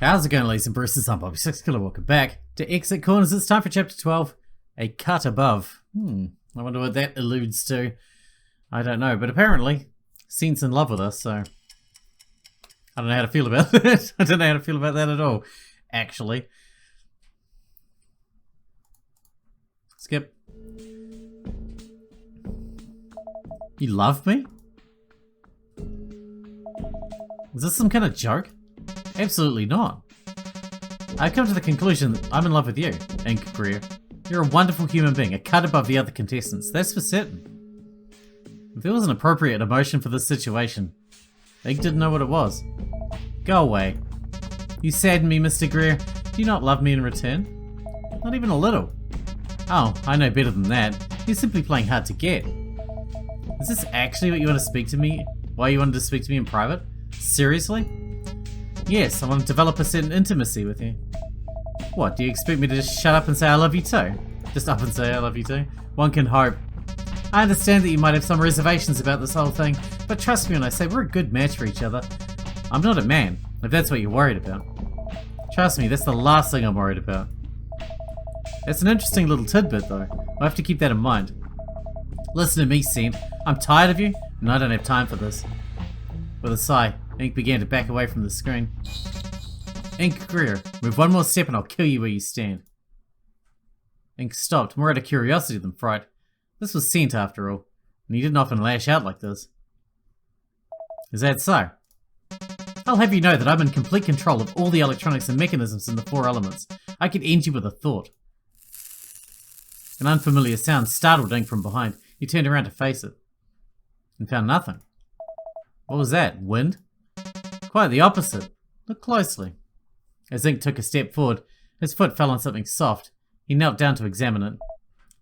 How's it going, ladies and Bruces? I'm Bobby Sixkilla. Welcome back to Exit Corners. It's time for Chapter 12, A Cut Above. I wonder what that alludes to. I don't know, but apparently, Scene's in love with us, so I don't know how to feel about that. I don't know how to feel about that at all, actually. Skip. You love me? Is this some kind of joke? Absolutely not. I've come to the conclusion that I'm in love with you, Ink Greer. You're a wonderful human being, a cut above the other contestants, that's for certain. If there was an appropriate emotion for this situation, Ink didn't know what it was. Go away. You sadden me, Mr. Greer. Do you not love me in return? Not even a little. Oh, I know better than that. You're simply playing hard to get. Is this actually what you want to speak to me? Why you wanted to speak to me in private? Seriously? Yes, I want to develop a certain intimacy with you. What, do you expect me to just shut up and say I love you too? Just up and say I love you too? One can hope. I understand that you might have some reservations about this whole thing, but trust me when I say we're a good match for each other. I'm not a man, if that's what you're worried about. Trust me, that's the last thing I'm worried about. That's an interesting little tidbit though. I'll have to keep that in mind. Listen to me, Scene. I'm tired of you, and I don't have time for this. With a sigh, Ink began to back away from the screen. Ink Greer, move one more step and I'll kill you where you stand. Ink stopped, more out of curiosity than fright. This was Scent after all, and he didn't often lash out like this. Is that so? I'll have you know that I'm in complete control of all the electronics and mechanisms in the four elements. I could end you with a thought. An unfamiliar sound startled Ink from behind. He turned around to face it, and found nothing. What was that? Wind? Quite the opposite. Look closely. As Ink took a step forward, his foot fell on something soft. He knelt down to examine it.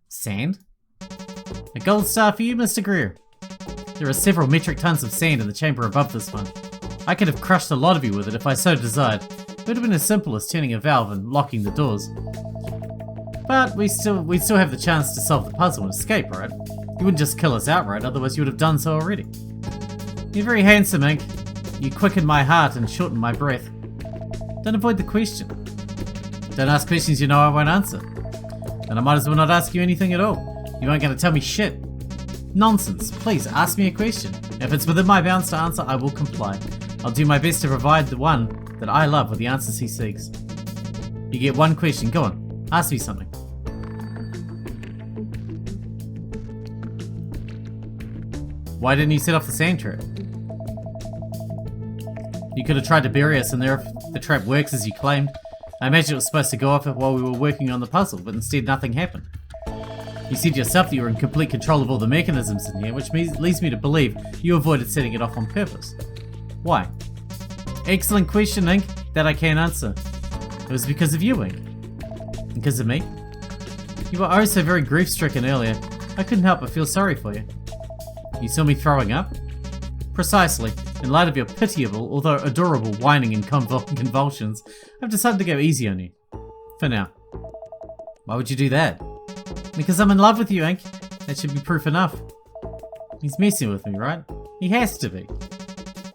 Sand? A gold star for you, Mr. Greer. There are several metric tons of sand in the chamber above this one. I could have crushed a lot of you with it if I so desired. It would have been as simple as turning a valve and locking the doors. But we'd still have the chance to solve the puzzle and escape, right? You wouldn't just kill us outright, otherwise you would have done so already. You're very handsome, Ink. You quicken my heart and shorten my breath. Don't avoid the question. Don't ask questions you know I won't answer. And I might as well not ask you anything at all. You aren't going to tell me shit. Nonsense. Please, ask me a question. If it's within my bounds to answer, I will comply. I'll do my best to provide the one that I love with the answers he seeks. You get one question. Go on. Ask me something. Why didn't you set off the sand trap? You could have tried to bury us in there if the trap works as you claimed. I imagine it was supposed to go off while we were working on the puzzle, but instead nothing happened. You said yourself that you were in complete control of all the mechanisms in here, which leads me to believe you avoided setting it off on purpose. Why? Excellent question, Ink. That I can't answer. It was because of you, Ink. Because of me? You were oh so very grief-stricken earlier. I couldn't help but feel sorry for you. You saw me throwing up? Precisely. In light of your pitiable, although adorable, whining and convulsions, I've decided to go easy on you. For now. Why would you do that? Because I'm in love with you, Ink. That should be proof enough. He's messing with me, right? He has to be.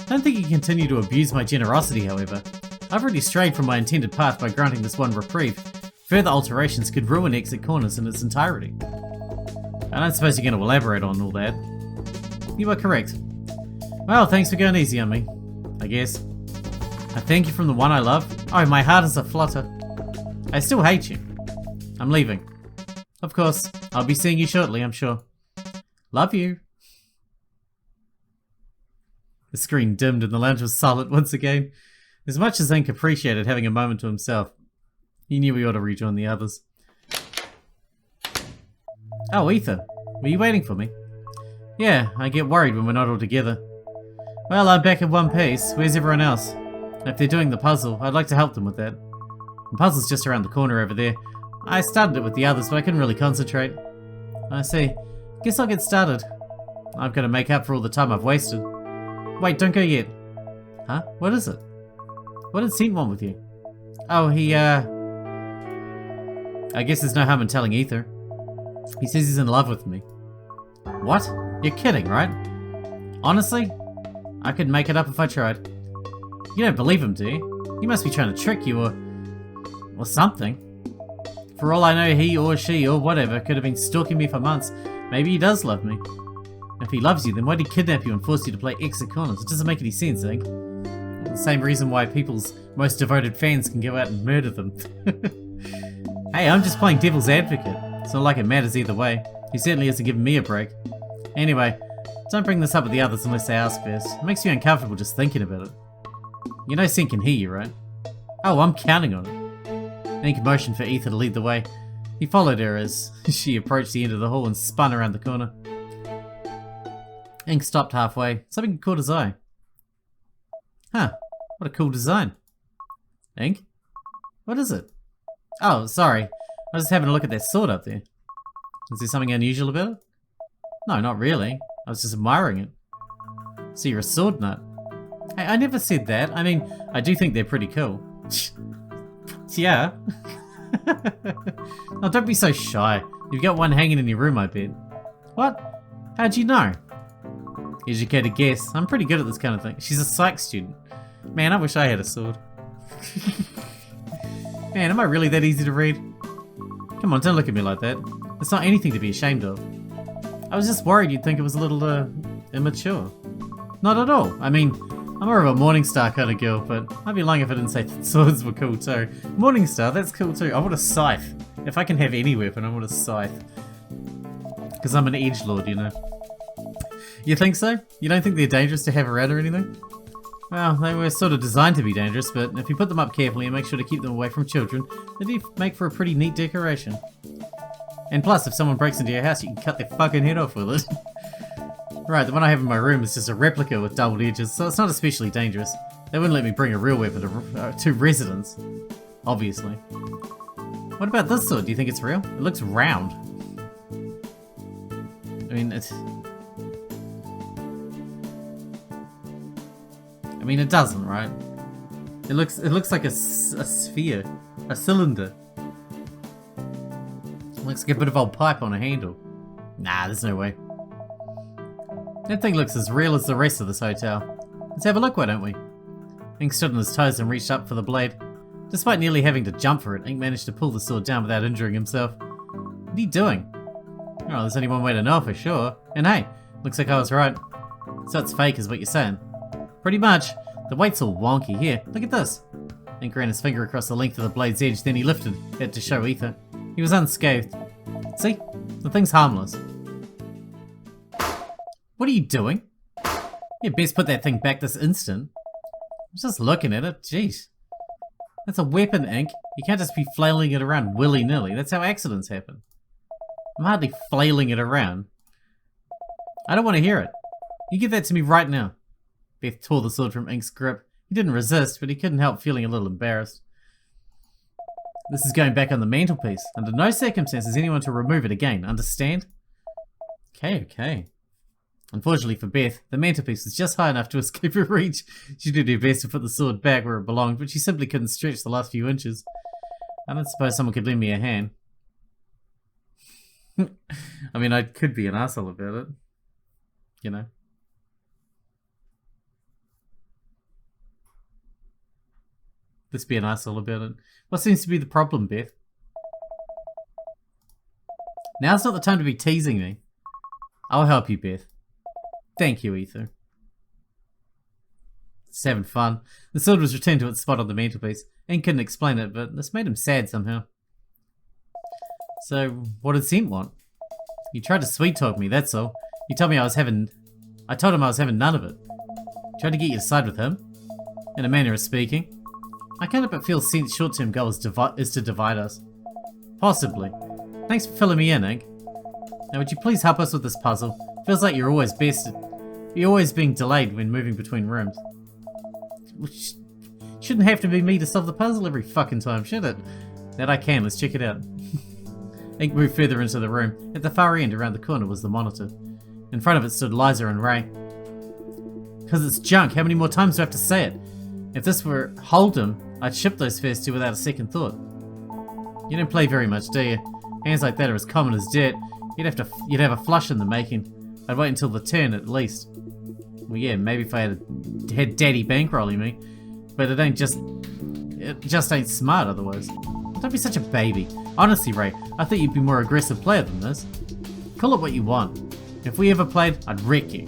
Don't think you can continue to abuse my generosity, however. I've already strayed from my intended path by granting this one reprieve. Further alterations could ruin Exit Corners in its entirety. I don't suppose you're going to elaborate on all that. You are correct. Well, thanks for going easy on me, I guess. I thank you from the one I love. Oh, my heart is a flutter. I still hate you. I'm leaving. Of course, I'll be seeing you shortly, I'm sure. Love you. The screen dimmed and the lounge was silent once again. As much as Ink appreciated having a moment to himself, he knew he ought to rejoin the others. Oh, Ether, were you waiting for me? Yeah, I get worried when we're not all together. Well, I'm back in one piece. Where's everyone else? If they're doing the puzzle, I'd like to help them with that. The puzzle's just around the corner over there. I started it with the others, but I couldn't really concentrate. I see. Guess I'll get started. I've got to make up for all the time I've wasted. Wait, don't go yet. Huh? What is it? What did Scent want with you? Oh, I guess there's no harm in telling Ether. He says he's in love with me. What? You're kidding, right? Honestly? I could make it up if I tried. You don't believe him, do you? He must be trying to trick you or something. For all I know, he or she or whatever could have been stalking me for months. Maybe he does love me. If he loves you, then why'd he kidnap you and force you to play exit corners? It doesn't make any sense, eh? The same reason why people's most devoted fans can go out and murder them. Hey, I'm just playing devil's advocate. It's not like it matters either way. He certainly hasn't given me a break. Anyway, don't bring this up with the others unless they ask first. It makes you uncomfortable just thinking about it. You know Sin can hear you, right? Oh, I'm counting on it. Ink motioned for Ether to lead the way. He followed her as she approached the end of the hall and spun around the corner. Ink stopped halfway. Something caught his eye. Huh, what a cool design. Ink? What is it? Oh, sorry. I was just having a look at that sword up there. Is there something unusual about it? No, not really. I was just admiring it. So you're a sword nut. Hey, I never said that. I mean, I do think they're pretty cool. Yeah. Oh, don't be so shy. You've got one hanging in your room, I bet. What? How'd you know? Educated guess. I'm pretty good at this kind of thing. She's a psych student. Man, I wish I had a sword. Man, am I really that easy to read? Come on, don't look at me like that. It's not anything to be ashamed of. I was just worried you'd think it was a little, immature. Not at all. I mean, I'm more of a Morningstar kind of girl, but I'd be lying if I didn't say that swords were cool too. Morningstar, that's cool too. I want a scythe. If I can have any weapon, I want a scythe. Because I'm an edgelord, you know. You think so? You don't think they're dangerous to have around or anything? Well, they were sort of designed to be dangerous, but if you put them up carefully and make sure to keep them away from children, they do make for a pretty neat decoration. And plus, if someone breaks into your house, you can cut their fucking head off with it. Right, the one I have in my room is just a replica with doubled edges, so it's not especially dangerous. They wouldn't let me bring a real weapon to residence. Obviously. What about this sword? Do you think it's real? It looks round. I mean, it doesn't, right? It looks like a sphere. A cylinder. It looks like a bit of old pipe on a handle. Nah, there's no way. That thing looks as real as the rest of this hotel. Let's have a look, why don't we? Ink stood on his toes and reached up for the blade. Despite nearly having to jump for it, Ink managed to pull the sword down without injuring himself. What are you doing? Oh, there's only one way to know for sure. And hey, looks like I was right. So it's fake is what you're saying. Pretty much. The weight's all wonky. Here, look at this. Ink ran his finger across the length of the blade's edge, then he lifted it to show Ether. He was unscathed. See? The thing's harmless. What are you doing? You best put that thing back this instant. I was just looking at it. Jeez. That's a weapon, Ink. You can't just be flailing it around willy-nilly. That's how accidents happen. I'm hardly flailing it around. I don't want to hear it. You give that to me right now. Beth tore the sword from Ink's grip. He didn't resist, but he couldn't help feeling a little embarrassed. This is going back on the mantelpiece. Under no circumstances is anyone to remove it again, understand? Okay. Unfortunately for Beth, the mantelpiece was just high enough to escape her reach. She did her best to put the sword back where it belonged, but she simply couldn't stretch the last few inches. I don't suppose someone could lend me a hand. I mean, I could be an asshole about it. You know. Let's be an asshole about it. What seems to be the problem, Beth? Now's not the time to be teasing me. I'll help you, Beth. Thank you, Ether. Just having fun. The sword was returned to its spot on the mantelpiece. Ink couldn't explain it, but this made him sad somehow. So, what did Sint want? He tried to sweet-talk me, that's all. He told me I told him I was having none of it. Tried to get you to side with him. In a manner of speaking. I can't help but feel Sint's short-term goal is to divide us. Possibly. Thanks for filling me in, Ink. Now would you please help us with this puzzle? Feels like you're always being delayed when moving between rooms. Which shouldn't have to be me to solve the puzzle every fucking time, should it? That I can, let's check it out. Ink moved further into the room. At the far end, around the corner, was the monitor. In front of it stood Liza and Ray. Because it's junk, how many more times do I have to say it? If this were Hold'em, I'd ship those first two without a second thought. You don't play very much, do you? Hands like that are as common as dirt. You'd have a flush in the making. I'd wait until the turn at least. Well, yeah, maybe if I had Daddy bankrolling me, but it ain't just it just ain't smart otherwise. Don't be such a baby. Honestly, Ray, I thought you'd be a more aggressive player than this. Call it what you want. If we ever played, I'd wreck you.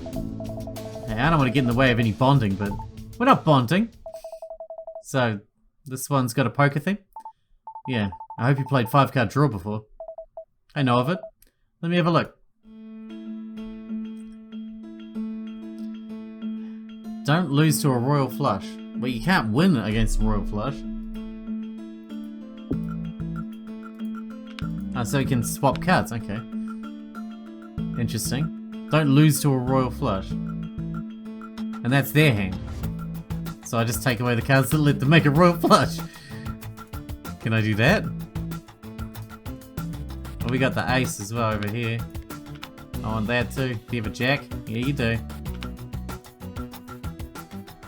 Hey, I don't want to get in the way of any bonding, but we're not bonding. So, this one's got a poker thing? Yeah, I hope you played 5-card draw before. I know of it. Let me have a look. Don't lose to a royal flush. Well, you can't win against a royal flush. Oh, so you can swap cards, okay. Interesting. Don't lose to a royal flush. And that's their hand. So I just take away the cards that let them make a royal flush. Can I do that? Well, we got the ace as well over here. I want that too. Do you have a jack? Yeah, you do.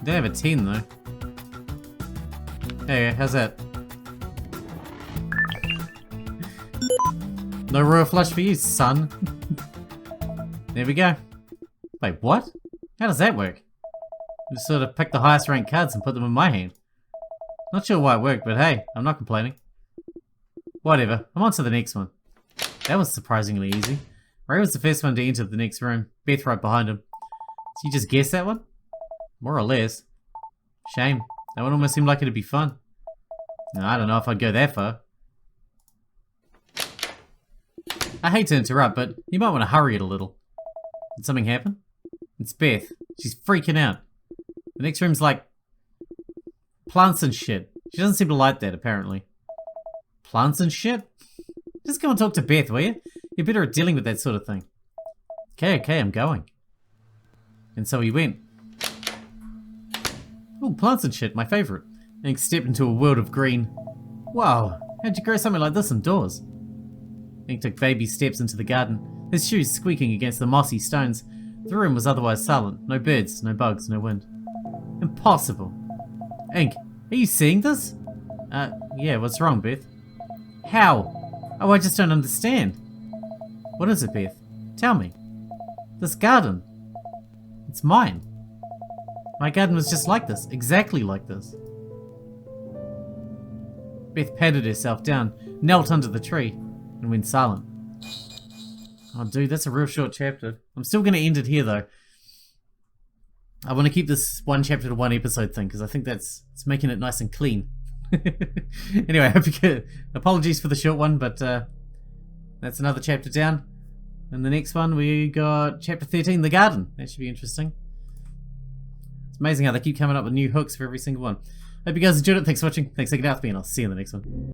They have a 10 though. Hey, how's that? No royal flush for you, son. There we go. Wait, what? How does that work? Just sort of pick the highest ranked cards and put them in my hand. Not sure why it worked, but hey, I'm not complaining. Whatever, I'm on to the next one. That was surprisingly easy. Ray was the first one to enter the next room. Beth right behind him. So you just guessed that one? More or less. Shame. That one almost seemed like it'd be fun. No, I don't know if I'd go that far. I hate to interrupt, but you might want to hurry it a little. Did something happen? It's Beth. She's freaking out. The next room's like plants and shit. She doesn't seem to like that, apparently. Plants and shit? Just go and talk to Beth, will you? You're better at dealing with that sort of thing. Okay, I'm going. And so he went. Oh, plants and shit, my favourite. And he stepped into a world of green. Wow, how'd you grow something like this indoors? He took baby steps into the garden, his shoes squeaking against the mossy stones. The room was otherwise silent. No birds, no bugs, no wind. Impossible. Ink, are you seeing this? Yeah, what's wrong, Beth? How? Oh, I just don't understand. What is it, Beth? Tell me. This garden. It's mine. My garden was just like this, exactly like this. Beth patted herself down, knelt under the tree, and went silent. Oh, dude, that's a real short chapter. I'm still going to end it here, though. I want to keep this one chapter to one episode thing, because I think it's making it nice and clean. Anyway, I hope you get... Apologies for the short one, but that's another chapter down. And the next one, we got chapter 13, The Garden. That should be interesting. It's amazing how they keep coming up with new hooks for every single one. Hope you guys enjoyed it. Thanks for watching. Thanks for hanging out with me, and I'll see you in the next one.